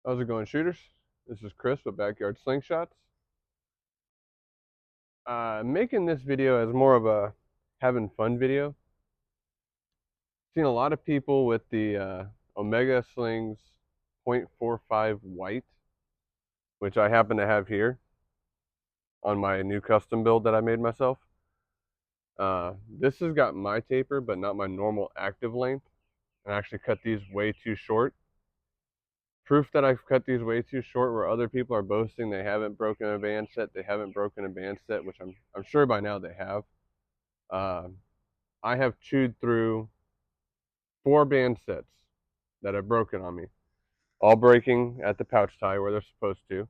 How's it going, shooters? This is Chris with Backyard Slingshots. Making this video as more of a having fun video. Seen a lot of people with the Omega Slings .45 white, which I happen to have here on my new custom build that I made myself. This has got my taper, but not my normal active length. I actually cut these way too short. Proof that I've cut these way too short, where other people are boasting they haven't broken a band set, which I'm sure by now they have. I have chewed through 4 band sets that have broken on me, all breaking at the pouch tie where they're supposed to.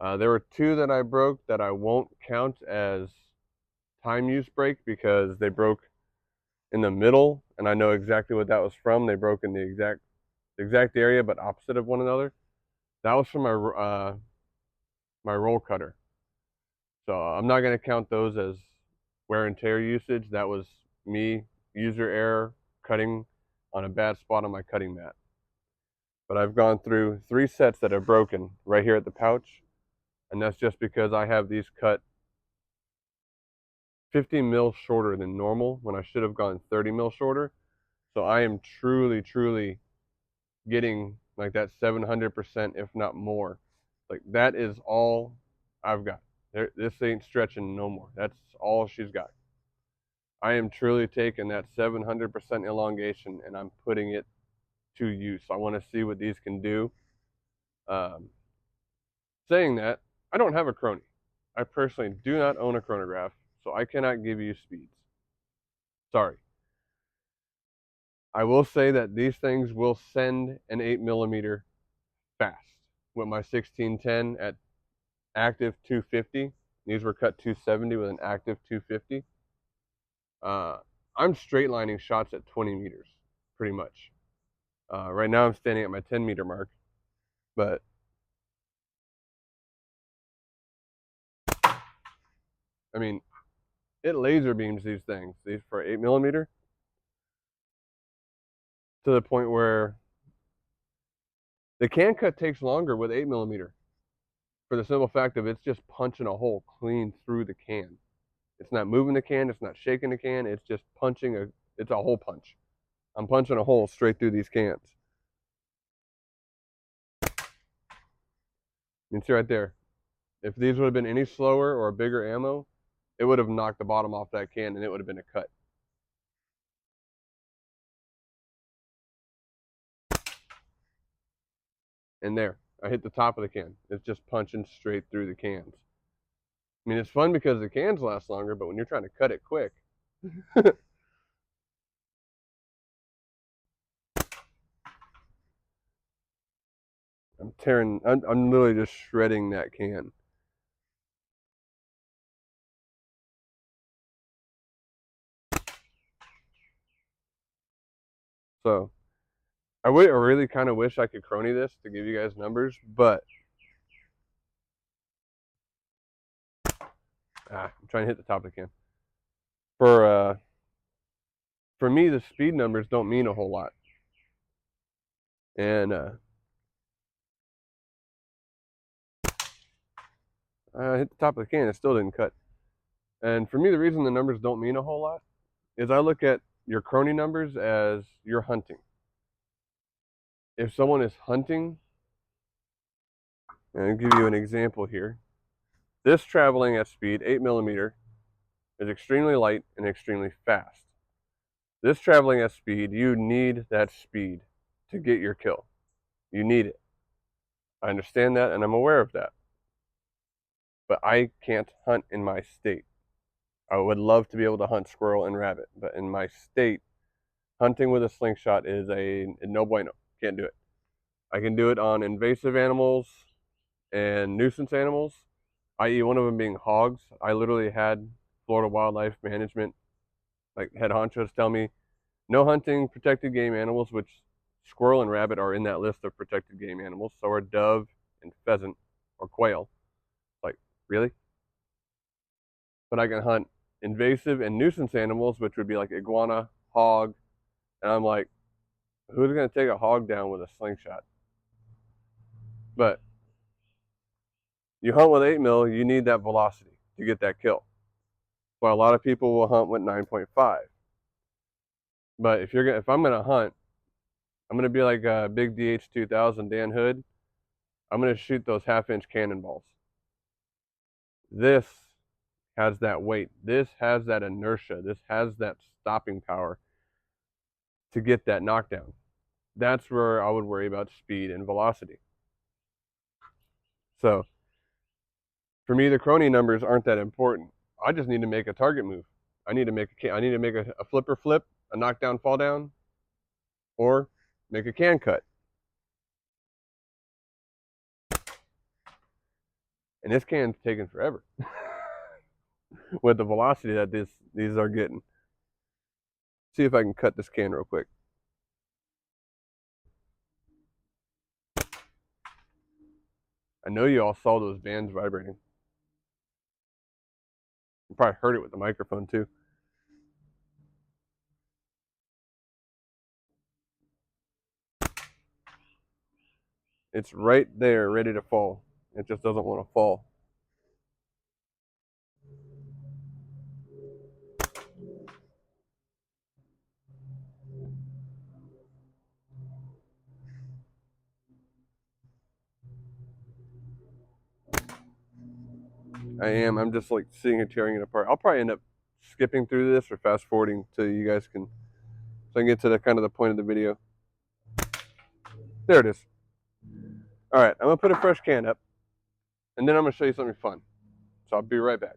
There were 2 that I broke that I won't count as time use break because they broke in the middle, and I know exactly what that was from. They broke in the exact area, but opposite of one another. That was from my roll cutter. So I'm not going to count those as wear and tear usage. That was me, user error, cutting on a bad spot on my cutting mat. But I've gone through 3 sets that are broken right here at the pouch, and that's just because I have these cut 50 mil shorter than normal when I should have gone 30 mil shorter. So I am truly getting like that 700%, if not more. Like that is all I've got. This ain't stretching no more. That's all she's got. I am truly taking that 700% elongation and I'm putting it to use. I want to see what these can do. Saying that, I don't have a chronie. I personally do not own a chronograph, so I cannot give you speeds. Sorry. I will say that these things will send an 8mm fast. With my 1610 at active 250, these were cut 270 with an active 250. I'm straight lining shots at 20 meters, pretty much. Right now I'm standing at my 10-meter mark, but I mean, it laser beams these things, these for 8mm, to the point where the can cut takes longer with 8mm for the simple fact of it's just punching a hole clean through the can. It's not moving the can, it's not shaking the can, it's just it's a hole punch. I'm punching a hole straight through these cans. You can see right there. If these would have been any slower or a bigger ammo, it would have knocked the bottom off that can and it would have been a cut. And there, I hit the top of the can. It's just punching straight through the cans. I mean, it's fun because the cans last longer, but when you're trying to cut it quick, I'm literally just shredding that can. So I really kind of wish I could chronie this to give you guys numbers, but I'm trying to hit the top of the can. For me, the speed numbers don't mean a whole lot. And I hit the top of the can, it still didn't cut. And for me, the reason the numbers don't mean a whole lot is I look at your chronie numbers as you're hunting. If someone is hunting, and I'll give you an example here. This traveling at speed, 8mm, is extremely light and extremely fast. This traveling at speed, you need that speed to get your kill. You need it. I understand that and I'm aware of that. But I can't hunt in my state. I would love to be able to hunt squirrel and rabbit, but in my state, hunting with a slingshot is a no bueno. Can't do it. I can do it on invasive animals and nuisance animals, i.e. one of them being hogs. I literally had Florida Wildlife Management, like head honchos, tell me no hunting protected game animals, which squirrel and rabbit are in that list of protected game animals. So are dove and pheasant or quail. Like, really? But I can hunt invasive and nuisance animals, which would be like iguana, hog, and I'm like, who's going to take a hog down with a slingshot? But you hunt with 8 mil, you need that velocity to get that kill. So a lot of people will hunt with 9.5. But if I'm gonna hunt, I'm gonna be like a big DH-2000 Dan Hood. I'm gonna shoot those half-inch cannonballs. This has that weight. This has that inertia. This has that stopping power to get that knockdown. That's where I would worry about speed and velocity. So for me, the crony numbers aren't that important. I just need to make a target move. I need to make a flipper flip, a knockdown fall down, or make a can cut. And this can's taking forever with the velocity that these are getting. See if I can cut this can real quick. I know you all saw those bands vibrating. You probably heard it with the microphone too. It's right there, ready to fall. It just doesn't want to fall. I'm just like sitting here tearing it apart. I'll probably end up skipping through this or fast forwarding so you guys can, so I can get to the kind of the point of the video. There it is. All right, I'm gonna put a fresh can up, and then I'm gonna show you something fun. So I'll be right back.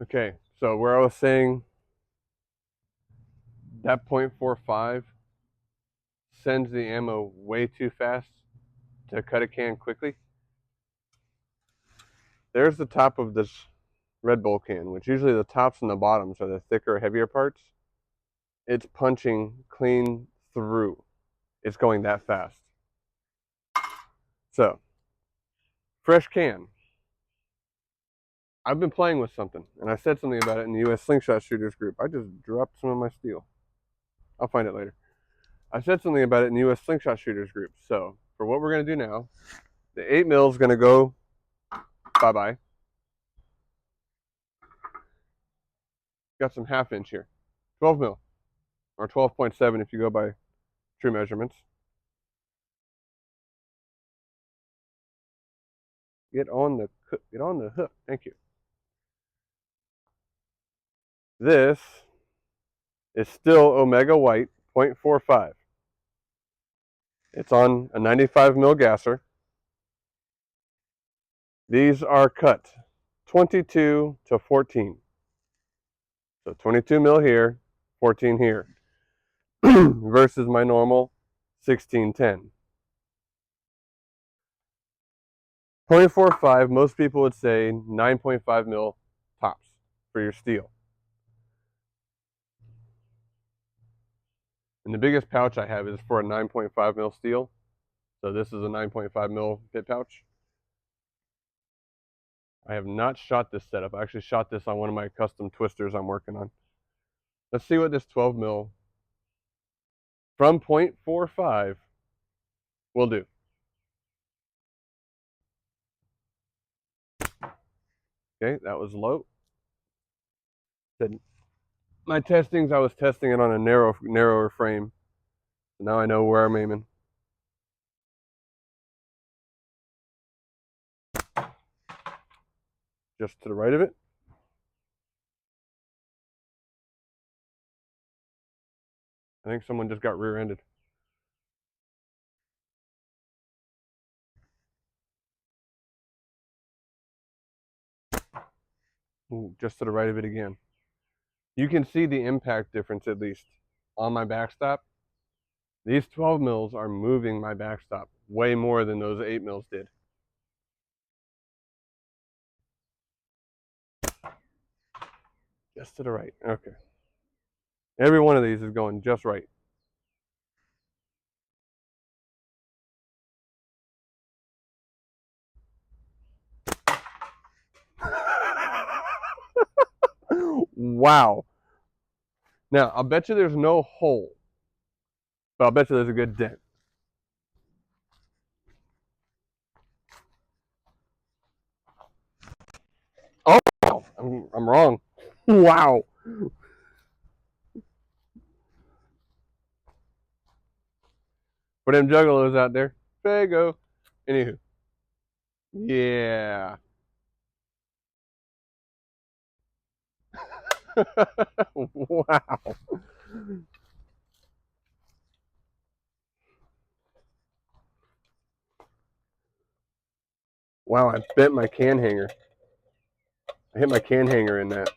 Okay, so where I was saying that .45 sends the ammo way too fast to cut a can quickly. There's the top of this Red Bull can, which usually the tops and the bottoms are the thicker, heavier parts. It's punching clean through. It's going that fast. So, fresh can. I've been playing with something, and I said something about it in the U.S. Slingshot Shooters group. I just dropped some of my steel. I'll find it later. I said something about it in the U.S. Slingshot Shooters group. So, for what we're going to do now, the 8 mil is going to go bye-bye. Got some half inch here. 12 mil, or 12.7 if you go by true measurements. Get on the hook. Thank you. This is still Omega White 0.45. It's on a 95 mil gasser. These are cut 22 to 14. So 22 mil here, 14 here, versus my normal 1610. 0.45, most people would say 9.5 mil tops for your steel. And the biggest pouch I have is for a 9.5 mil steel. So this is a 9.5 mil pit pouch. I have not shot this setup. I actually shot this on one of my custom twisters I'm working on. Let's see what this 12 mil from 0.45 will do. Okay, that was low. Then my testings, I was testing it on a narrower frame. So now I know where I'm aiming. Just to the right of it. I think someone just got rear-ended. Ooh, just to the right of it again. You can see the impact difference, at least on my backstop. These 12 mils are moving my backstop way more than those 8 mils did. Just to the right. Okay. Every one of these is going just right. Wow. Now, I'll bet you there's no hole, but I'll bet you there's a good dent. Oh, I'm wrong. Wow. For them juggalos out there, Fago. Anywho. Yeah. Wow. Wow, I bent my can hanger. I hit my can hanger in that.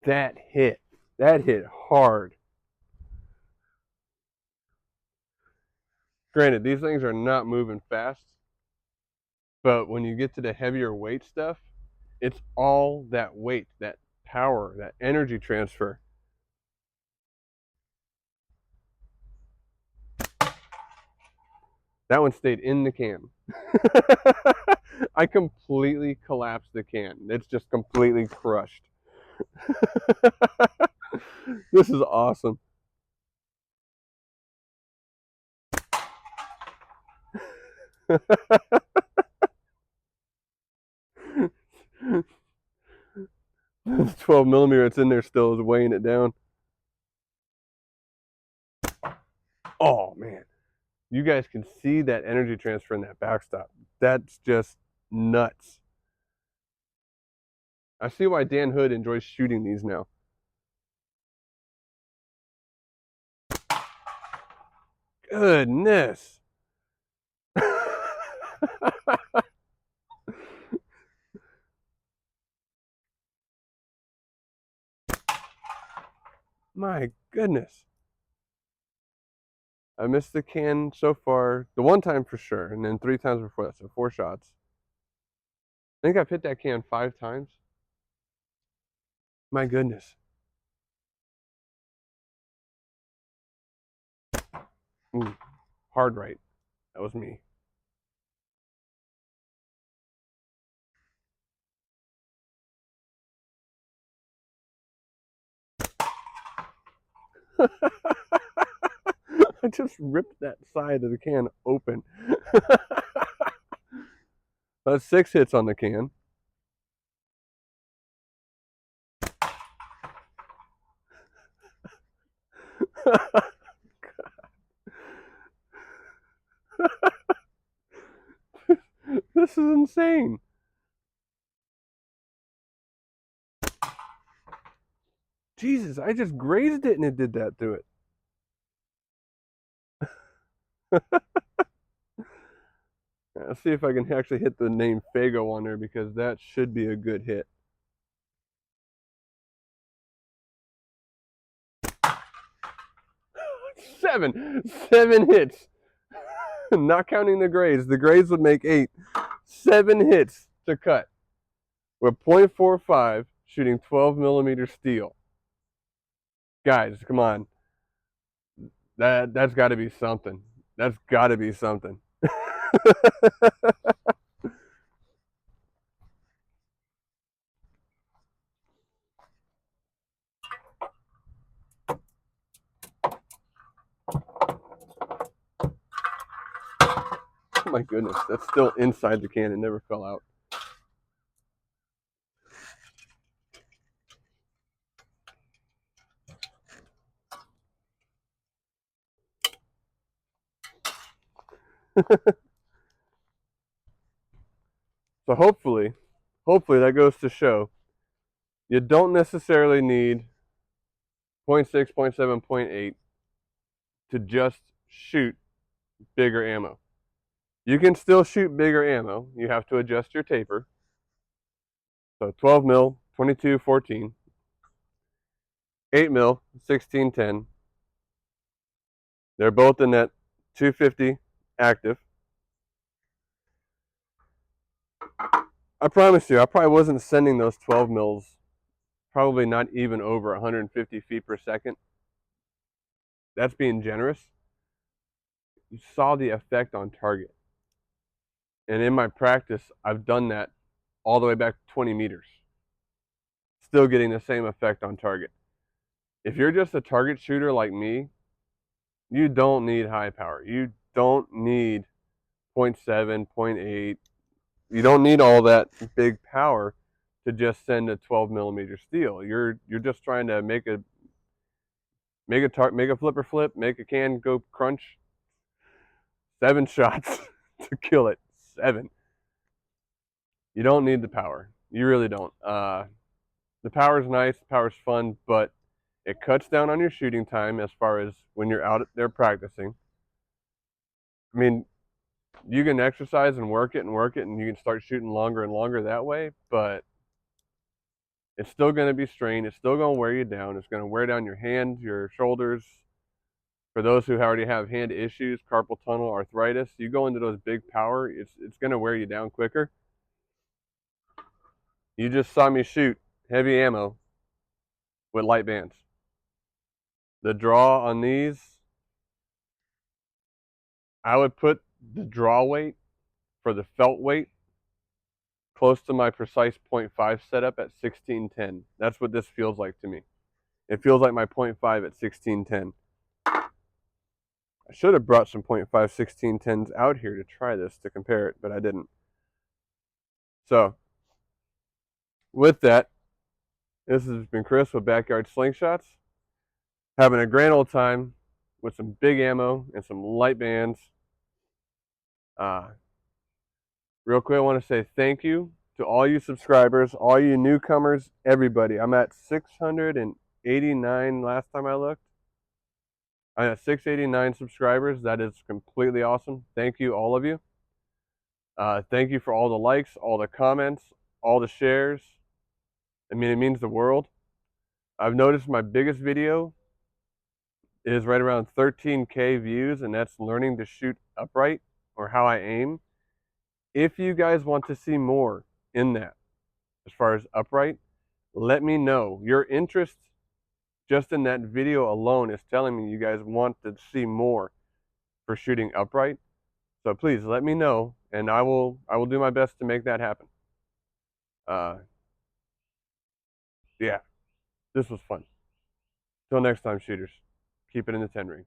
That hit. That hit hard. Granted, these things are not moving fast, but when you get to the heavier weight stuff, it's all that weight, that power, that energy transfer. That one stayed in the can. I completely collapsed the can. It's just completely crushed. This is awesome. This 12 millimeter that's in there still is weighing it down. Oh man, you guys can see that energy transfer in that backstop. That's just nuts. I see why Dan Hood enjoys shooting these now. Goodness. My goodness. I missed the can so far, the one time for sure, and then 3 times before that, so 4 shots. I think I've hit that can 5 times. My goodness. Ooh, hard right. That was me. I just ripped that side of the can open. That's 6 hits on the can. This is insane. Jesus, I just grazed it and it did that to it. Let's see if I can actually hit the name Fago on there because that should be a good hit. Seven hits. Not counting the graze. The graze would make 8. 7 hits to cut. With .45 shooting 12 millimeter steel. Guys, come on. That's got to be something. That's got to be something. Oh my goodness, that's still inside the can. It never fell out. So hopefully that goes to show you don't necessarily need 0.6, 0.7, 0.8 to just shoot bigger ammo. You can still shoot bigger ammo. You have to adjust your taper. So 12 mil, 22, 14, 8 mil, 16, 10. They're both in that 250 active. I promise you, I probably wasn't sending those 12 mils, probably not even over 150 feet per second. That's being generous. You saw the effect on target. And in my practice, I've done that all the way back to 20 meters. Still getting the same effect on target. If you're just a target shooter like me, you don't need high power. You don't need 0.7, 0.8. You don't need all that big power to just send a 12 millimeter steel. You're just trying to make a flipper flip, make a can go crunch. 7 shots to kill it. 7. You don't need the power. You really don't. The power's nice, the power's fun, but it cuts down on your shooting time as far as when you're out there practicing. I mean, you can exercise and work it, and you can start shooting longer and longer that way, but it's still going to be strained. It's still going to wear you down. It's going to wear down your hands, your shoulders. For those who already have hand issues, carpal tunnel, arthritis, you go into those big power, it's going to wear you down quicker. You just saw me shoot heavy ammo with light bands. The draw on these, I would put the draw weight for the felt weight close to my precise 0.5 setup at 1610. That's what this feels like to me. It feels like my 0.5 at 1610. I should have brought some 0.5 1610s out here to try this, to compare it, but I didn't. So, with that, this has been Chris with Backyard Slingshots. Having a grand old time with some big ammo and some light bands. Real quick, I want to say thank you to all you subscribers, all you newcomers, everybody. I'm at 689 last time I looked. I'm at 689 subscribers. That is completely awesome. Thank you, all of you. Thank you for all the likes, all the comments, all the shares. I mean, it means the world. I've noticed my biggest video is right around 13K views, and that's learning to shoot upright, or how I aim. If you guys want to see more in that, as far as upright, let me know. Your interest just in that video alone is telling me you guys want to see more for shooting upright. So please let me know, and I will do my best to make that happen. Yeah, this was fun. Till next time, shooters. Keep it in the 10 ring.